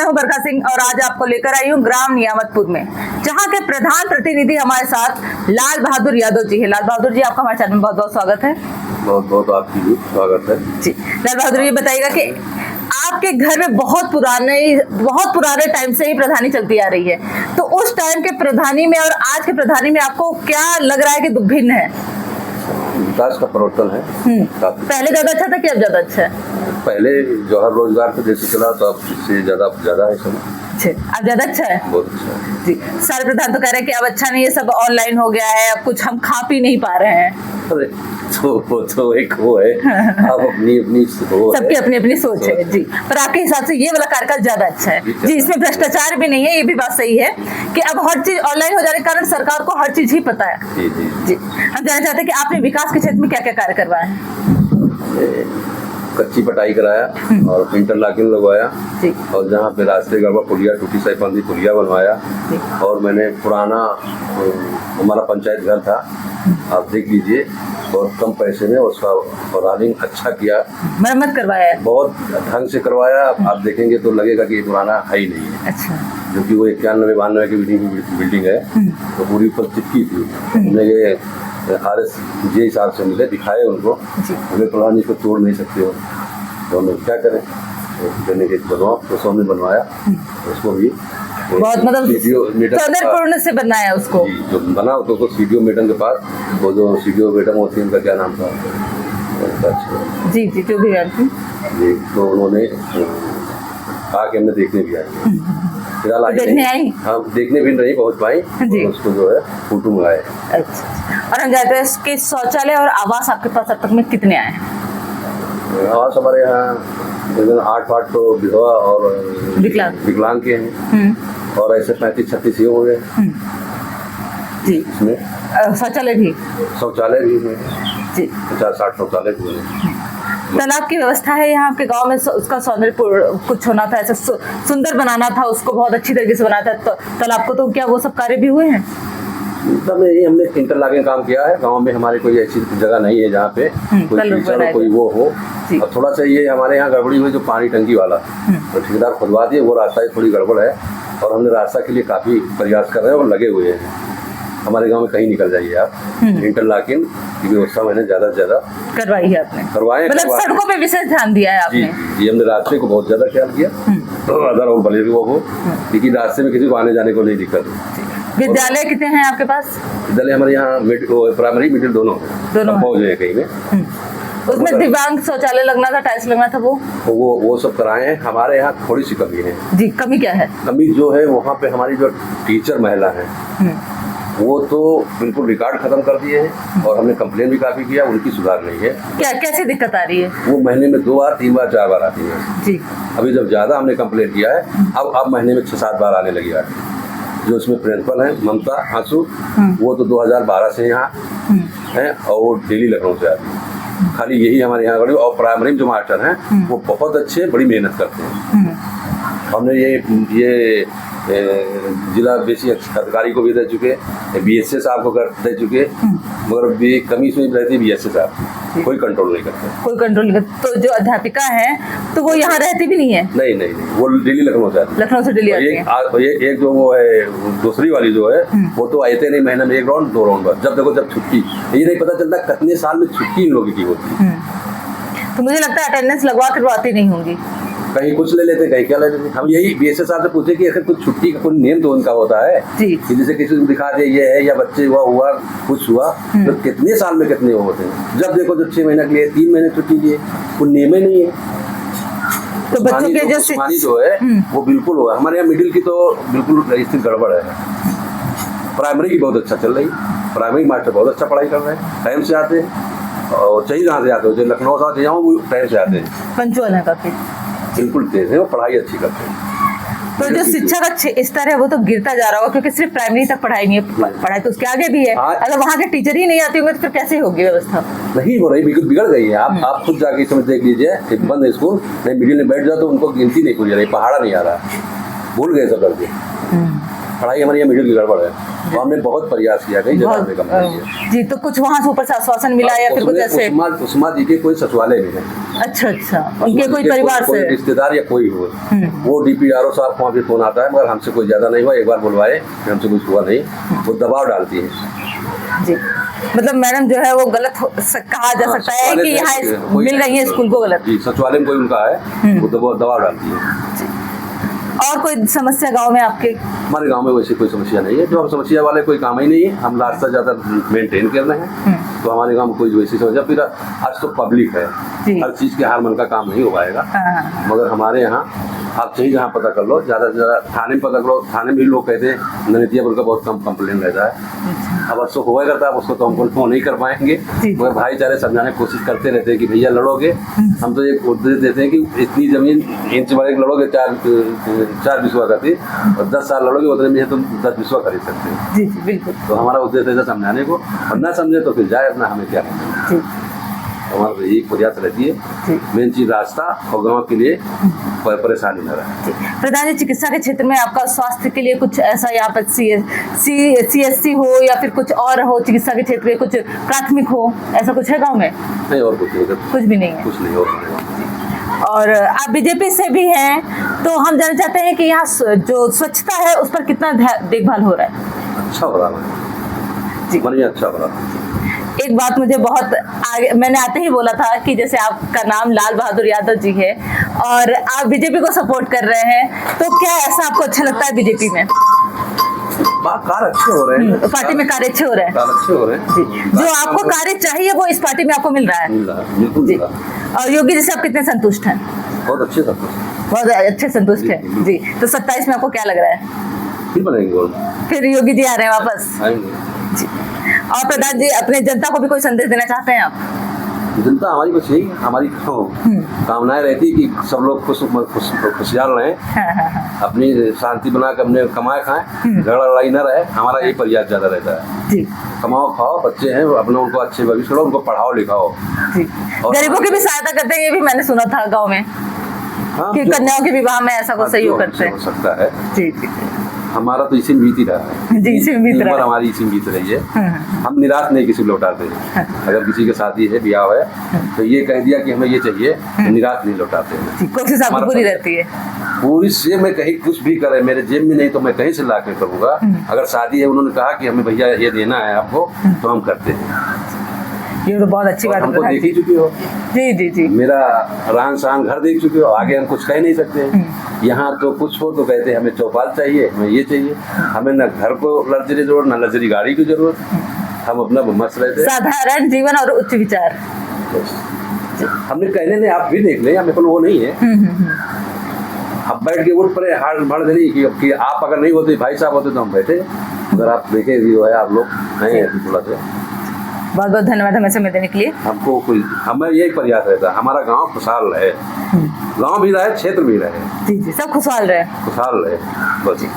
मैं हूं बरखा सिंह और आज आपको लेकर आई हूं ग्राम नियामतपुर में, जहां के प्रधान प्रतिनिधि हमारे साथ लाल बहादुर यादव जी है। लाल बहादुर जी, आपका हमारे चैनल में बहुत बहुत स्वागत है। बहुत बहुत आपकी भी स्वागत है जी। लाल बहादुर, ये बताइएगा कि आपके घर में बहुत पुराने टाइम से ही प्रधानी चलती आ रही है, तो उस टाइम के प्रधानी में और आज के प्रधानी में आपको क्या लग रहा है कि भिन्न है? विकास का परिवर्तन है। पहले ज्यादा अच्छा था कि अब ज्यादा अच्छा है? पहले जौहर रोजगार पे जैसे चला तो अब इससे ज्यादा है समय। अब ज्यादा अच्छा है, बहुत अच्छा है जी। सारे प्रधान तो कह रहे हैं कि अब अच्छा नहीं है, सब ऑनलाइन हो गया है, अब कुछ हम खा पी नहीं पा रहे हैं। अरे तो एक वो है, आप अपनी सबकी अपनी अपनी सोच है जी। पर आपके हिसाब से ये वाला कार्यकाल ज्यादा अच्छा है जी, इसमें भ्रष्टाचार भी नहीं है, ये भी बात सही है कि अब हर चीज ऑनलाइन हो जाने के कारण सरकार को हर चीज ही पता है। जी। हम जानना चाहते हैं कि आपने विकास के क्षेत्र में क्या क्या कार्य करवाए हैं? कच्ची पटाई कराया और इंटरलॉकिंग लगवाया, और जहाँ पे रास्ते गड़बड़ पुलिया टूटी सैफंदी पुलिया बनवाया, और मैंने पुराना हमारा पंचायत घर था, आप देख लीजिए, और कम पैसे में उसका रनिंग अच्छा किया, मरम्मत करवाया है, बहुत ढंग से करवाया। आप देखेंगे तो लगेगा कि ये पुराना है ही नहीं है। अच्छा। जो कि वो 91-92 की बिल्डिंग है, तो पूरी ऊपर चिपकी थी। हमने RS जे हिसाब से मिले, दिखाए उनको, हमें पुरानी इसको तोड़ नहीं सकते हो, तो हम क्या करें, देने के बनवाओ तो हमने बनवाया उसको भी बहुत, मतलब सौंदर्यपूर्ण से बनाया उसको। जो बना तो उसको CDO मैडम के पास, वो जो CDO मैडम होती है, उनका क्या नाम था? जी, जो भी है जी, तो उन्होंने कहा कि हमने देखने भी आए, फिलहाल आई, हम देखने भी नहीं पहुंच पाई, उसको जो है फोटो मंगाए। अच्छा। और हम जानते हैं कि शौचालय और आवास आपके पास अब तक में कितने आए हैं? आवास हमारे यहाँ 8 तो विधवा और विकलांग के हैं, और ऐसे 35-36 ये हो गए जी। इसमें शौचालय भी है जी, 50-60 शौचालय भी हैं। तालाब की व्यवस्था है यहाँ आपके गांव में, उसका सौंदर्य कुछ होना था, ऐसा सुंदर बनाना था, उसको बहुत अच्छी तरीके से बनाना था तालाब को, तो क्या वो सब कार्य भी हुए हैं? ये हमने इंटरलॉकिंग काम किया है। गांव में हमारे कोई ऐसी जगह नहीं है जहाँ पे कोई टीचर कोई वो हो, और थोड़ा सा ये हमारे यहाँ गड़बड़ी हुई, जो पानी टंकी वाला, तो ठेकेदार खुदवा दिए, वो रास्ता थोड़ी गड़बड़ है, और हमने रास्ता के लिए काफी प्रयास कर रहे हैं और लगे हुए हैं। हमारे गांव में कहीं निकल जाइए आप, इंटरलॉकिंग की व्यवस्था मैंने ज्यादा से ज्यादा करवाई है। आपने करवाए, मतलब सड़कों पे विशेष ध्यान दिया है आपने? जी, हमने रास्ते को बहुत ज्यादा ख्याल किया, तो अदर और भले वो हो, क्योंकि रास्ते में किसी को आने जाने को नहीं दिक्कत। विद्यालय कितने हैं आपके पास? विद्यालय हमारे यहाँ प्राइमरी मिडिल दोनों पहुँच गए कहीं में। उसमें दिव्यांग शौचालय लगना था, टाइल्स लगना था, वो सब कराए हैं। हमारे यहाँ थोड़ी सी कमी है जी। कमी क्या है? कमी जो है, वहाँ पे हमारी जो टीचर महिला है, वो तो बिल्कुल रिकॉर्ड खत्म कर दिए हैं, और हमने कंप्लेन भी काफी किया, उनकी सुधार नहीं है। कैसे दिक्कत आ रही है? वो महीने में 2 बार 3 बार 4 बार आती है जी। अभी जब ज्यादा हमने कंप्लेन किया है, अब महीने में 6-7 बार आने लगी है। जो इसमें प्रिंसिपल है ममता आंसू, वो तो 2012 से यहाँ है, और वो डेली लखनऊ से आती है। खाली यही हमारे यहाँ, और प्राइमरी जो मास्टर हैं वो बहुत अच्छे, बड़ी मेहनत करते हैं। हमने ये जिला बेसिक अधिकारी को भी दे चुके, BSA साहब को दे चुके, मगर भी कमी इसमें रहती है BSA साहब, कोई कंट्रोल नहीं करते। तो जो अध्यापिका है, तो वो यहाँ रहती भी नहीं है? नहीं, वो दिल्ली लखनऊ से आती है। लखनऊ से दिल्ली आती है। एक जो वो है, दूसरी वाली जो है, वो तो आते नहीं, महीने में 1 राउंड 2 राउंड बस, जब देखो जब छुट्टी, ये नहीं पता चलता कितने साल में छुट्टी इन लोगों की होती है। तो मुझे लगता है अटेंडेंस लगवा कर आती नहीं होंगी, कहीं कुछ ले लेते, कहीं क्या ले लेते। हम यही BSA साहब से पूछे कि अगर कुछ छुट्टी का कोई नियम तो उनका होता है जी, कि जैसे किसी को दिखा दे ये है, या बच्चे हुआ कुछ हुआ, तो कितने साल में कितने होते हैं, जब देखो जब 6 महीने के लिए 3 महीने छुट्टी लिए, कोई नियम ही नहीं है। तो बच्चों के जो है वो बिल्कुल हुआ। हमारे यहाँ मिडिल की तो बिल्कुल स्थिति गड़बड़ है। प्राइमरी की बहुत अच्छा चल रही, प्राइमरी मास्टर बहुत अच्छा पढ़ाई कर रहे हैं, टाइम से आते हैं, और चाहिए जहाँ से आते हो, जो लखनऊ से जाओ वो टाइम से आते हैं, पंचुअल है काफी, बिल्कुल तेज है, वो पढ़ाई अच्छी करते हैं। तो जो शिक्षा का स्तर है वो तो गिरता जा रहा होगा, क्योंकि सिर्फ प्राइमरी तक पढ़ाई नहीं है, पढ़ाई तो उसके आगे भी है। अगर वहाँ के टीचर ही नहीं आते होंगे तो फिर कैसे होगी व्यवस्था? नहीं हो रही, बिगड़ गई है। आप खुद जाके समझ देख लीजिए, एक बंद स्कूल नहीं, मिडिल में बैठ जाओ तो उनको गिनती नहीं पूरी रही, पहाड़ा नहीं आ रहा, भूल गए सब लड़के। पढ़ाई हमारी यहाँ मिडिल की गड़बड़ है, तो हमने बहुत प्रयास किया, कई जगह हमने कंप्लेंट किया जी। तो कुछ वहाँ से ऊपर से आश्वासन मिला या फिर कुछ ऐसे? उस्मा जी के कोई सचिवालय नहीं है। अच्छा, उनके कोई परिवार से रिश्तेदार या कोई हो, वो DPRO साहब को भी फोन आता है, मगर हमसे कोई ज्यादा नहीं हुआ। एक बार बुलवाए, हमसे कुछ हुआ नहीं, वो दबाव डालती है जी। मतलब मैडम जो है वो गलत कहा जा सकता है कि यहाँ मिल रही है स्कूल को गलत। जी, सचिवालय में कोई उनका है, वो दबाव डालती है। और कोई समस्या गांव में आपके? हमारे गांव में वैसे कोई समस्या नहीं है, जो हम समस्या वाले कोई काम ही नहीं है, हम रास्ता ज़्यादा मेंटेन कर रहे हैं, तो हमारे गांव में कोई वैसी समस्या। फिर आज तो पब्लिक है, हर चीज़ के हर मन का काम नहीं हो पाएगा, मगर हमारे यहाँ आप चाहिए जहाँ पता कर लो, ज़्यादा से ज़्यादा थाने में पता करो। थाने में भी लोग कहते हैं ननितियापुर का बहुत कम कंप्लेन रहता है। अब अफसोस हुआ करता है, उसको तो हम फोन नहीं कर पाएंगे, मगर भाईचारे समझाने की कोशिश करते रहते हैं कि भैया लड़ोगे, हम तो एक उद्देश्य देते हैं कि इतनी जमीन इंच भर लड़ोगे 4 बिस्वा करती, और 10 साल लड़ोगे उतने में तुम 10 बिस्वा खरीद सकते हो। जी बिल्कुल। तो हमारा उद्देश्य है समझाने को, और ना समझे तो फिर जाए अपना, हमें क्या करना। हमारा तो यही प्रयास रहती है, मेन चीज रास्ता और गाँव के लिए परेशानी न रहे। प्रधान जी, चिकित्सा के क्षेत्र में आपका स्वास्थ्य के लिए कुछ ऐसा यहाँ पर CSC हो या फिर कुछ और हो, चिकित्सा के क्षेत्र में कुछ प्राथमिक हो, ऐसा कुछ है गाँव में? नहीं, और कुछ नहीं, कुछ भी नहीं है। कुछ नहीं और आप बीजेपी से भी हैं, तो हम जानना चाहते हैं कि यहाँ जो स्वच्छता है उस पर कितना देखभाल हो रहा है? अच्छा हो रहा है जी, बढ़िया, अच्छा हो रहा है। एक बात मुझे बहुत आगे, मैंने आते ही बोला था कि जैसे आपका नाम लाल बहादुर यादव जी है और आप बीजेपी को सपोर्ट कर रहे हैं, तो क्या ऐसा आपको अच्छा लगता है बीजेपी में? कार्य अच्छे हो रहे हैं, पार्टी में कार्य अच्छे हो रहे हैं, अच्छे हो रहे हैं जी। जो आपको कार्य चाहिए वो इस पार्टी में आपको मिल रहा है जी। और योगी जी से आप कितने संतुष्ट हैं? बहुत अच्छे संतुष्ट, बहुत अच्छे संतुष्ट हैं जी। तो 27 में आपको क्या लग रहा है? फिर बनेंगे, फिर योगी जी आ रहे हैं वापस आएंगे जी। और प्रधान जी, अपने जनता को भी कोई संदेश देना चाहते हैं आप? जनता हमारी बस यही हमारी कामनाएं रहती है कि सब लोग खुशहाल रहें, अपनी शांति बना कर अपने कमाए खाएं, झगड़ा लड़ाई न रहे। हमारा यही प्रयास ज्यादा रहता है जी। कमाओ खाओ, बच्चे हैं अपने, उनको अच्छे भविष्य करो, उनको पढ़ाओ लिखाओ जी। गरीबों की भी सहायता करते हैं, ये भी मैंने सुना था गाँव में। हाँ, कि कन्याओं के विवाह में ऐसा कुछ सहयोग करते हैं। हो सकता है जी जी। हमारा तो इसी में बीत ही रहा है जी, इसी में बीत रहा है, हमारी इसी में बीत रही है। हम निराश नहीं किसी को लौटाते हैं। अगर किसी के शादी है, ब्याह है, तो ये कह दिया कि हमें ये चाहिए, निराश नहीं लौटाते हैं। कोशिश आपकी पूरी रहती है पूरी से। मैं कहीं कुछ भी करे, मेरे जेब में नहीं तो मैं कहीं से ला के करूँगा। अगर शादी है, उन्होंने कहा कि हमें भैया ये देना है आपको, तो हम करते हैं। ये तो बहुत अच्छी बात है। हमको देख ही चुके हो जी जी जी। मेरा रहन सहन घर देख चुके हो, आगे हम कुछ कह नहीं सकते। यहाँ तो कुछ हो तो कहते हैं हमें चौपाल चाहिए, हमें ये चाहिए। हमें न घर को लग्जरी जरूरत, न लग्जरी गाड़ी की जरूरत। हम अपना मस्त रहते, साधारण जीवन और उच्च विचार। हमने कहने नहीं, आप भी देख लें, हमें वो नहीं है। अब बैठ के उठ पड़े हाथ बढ़ गई कि आप अगर नहीं होते, भाई साहब होते तो हम बैठे। अगर आप देखे जो है, आप लोग नहीं है थोड़ा सा। बहुत बहुत धन्यवाद हमें समय देने के लिए। हमको कोई, हमें यही प्रयास रहता है हमारा गांव खुशहाल रहे, गांव भी रहे, क्षेत्र भी रहे। जी जी, सब खुशहाल रहे, खुशहाल रहे बस।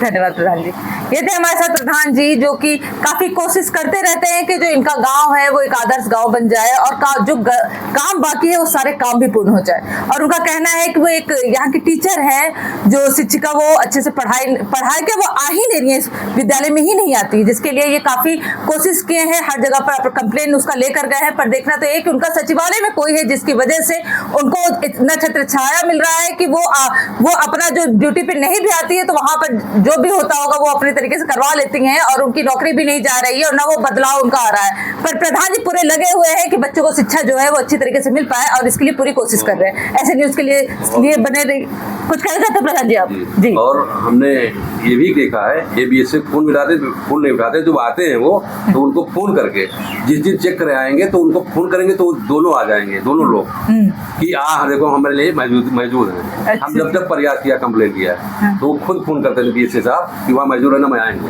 धन्यवाद प्रधान जी। ये थे हमारे साथ प्रधान जी, जो कि काफी कोशिश करते रहते हैं कि जो इनका गांव है वो एक आदर्श गांव बन जाए और जो काम बाकी है वो सारे काम भी पूर्ण हो जाए। और उनका कहना है कि वो एक यहाँ की टीचर है, जो शिक्षिका, वो अच्छे से पढ़ाई के वो आ ही नहीं रही है, विद्यालय में ही नहीं आती, जिसके लिए ये काफी कोशिश किए हैं, हर जगह पर कंप्लेन उसका लेकर गए हैं। पर देखना तो एक उनका सचिवालय में कोई है जिसकी वजह से उनको इतना छत्र छाया मिल रहा है कि वो अपना जो ड्यूटी पे नहीं भी आती है, तो वहां पर जो भी होता होगा वो अपने तरीके से करवा लेती हैं, और उनकी नौकरी भी नहीं जा रही है और ना वो बदलाव उनका आ रहा है। पर प्रधान जी पूरे लगे हुए हैं कि बच्चों को शिक्षा जो है वो अच्छी तरीके से मिल पाए, और इसके लिए पूरी कोशिश कर रहे हैं। ऐसे न्यूज के लिए बने रही। कुछ कहना चाहते हैं प्रधान जी आप? जी। और हमने ये भी देखा है, ABS से फोन नहीं उठाते, जो आते हैं वो तो उनको फोन करके जिस दिन चेक करे आएंगे तो उनको फोन करेंगे, तो दोनों आ जाएंगे, दोनों लोग कि देखो हमारे लिए मौजूद है। हम जब प्रयास किया, कंप्लेंट किया, तो वो खुद फोन करते हैं BSA साहब कि वहाँ मौजूद है ना, मैं आएंगे।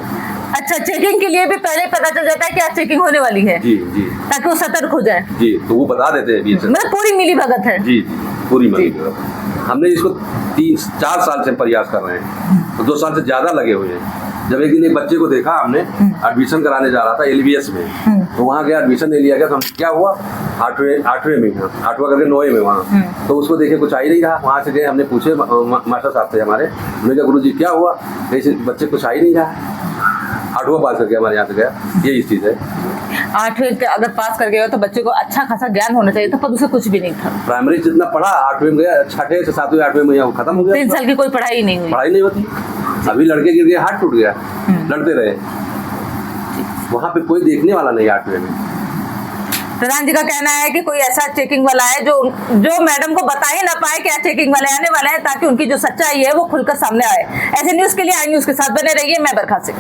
अच्छा, चेकिंग के लिए भी पहले पता चल जाता है कि आज चेकिंग होने वाली है? जी जी, ताकि वो सतर्क हो जाए। जी, तो वो बता देते हैं BSA। मतलब पूरी मिली भगत है। जी जी, पूरी मिली भगत। हमने इसको 3-4 साल से प्रयास कर रहे हैं, तो 2 साल से ज्यादा लगे हुए हैं। जब एक दिन एक बच्चे को देखा हमने, एडमिशन कराने जा रहा था LBS में, तो वहाँ गया, एडमिशन ले लिया गया, तो क्या हुआ, 8वें में, 8वां करके 9वें में वहाँ, तो उसको देखे कुछ आ ही नहीं रहा। वहाँ से गए, हमने पूछे, मास्टर साहब थे हमारे, उन्होंने कहा गुरुजी क्या हुआ, ऐसे बच्चे कुछ आ ही नहीं रहा। 8वां पास करके हमारे यहाँ से गया, यही चीज़ है। 8वें के अगर पास कर गया तो बच्चे को अच्छा खासा ज्ञान होना चाहिए था, पर उसे कुछ भी नहीं था। प्राइमरी जितना पढ़ा 8वें में गया, 6ठे से 7वें 8वें में वो खत्म हो गया। 3 साल की कोई पढ़ाई नहीं हुई। पढ़ाई नहीं होती। अभी लड़के गिर गए, हाथ टूट गया, लड़ते रहे, वहाँ पे कोई देखने वाला नहीं 8वें में। प्रधान जी का कहना है कि कोई ऐसा चेकिंग वाला है जो मैडम को बता ही ना पाए क्या चेकिंग वाले आने वाले हैं, ताकि उनकी जो सच्चाई है वो खुलकर सामने आए। ऐसे न्यूज के लिए आई न्यूज के साथ बने रहिए। मैं बरखा सिंह।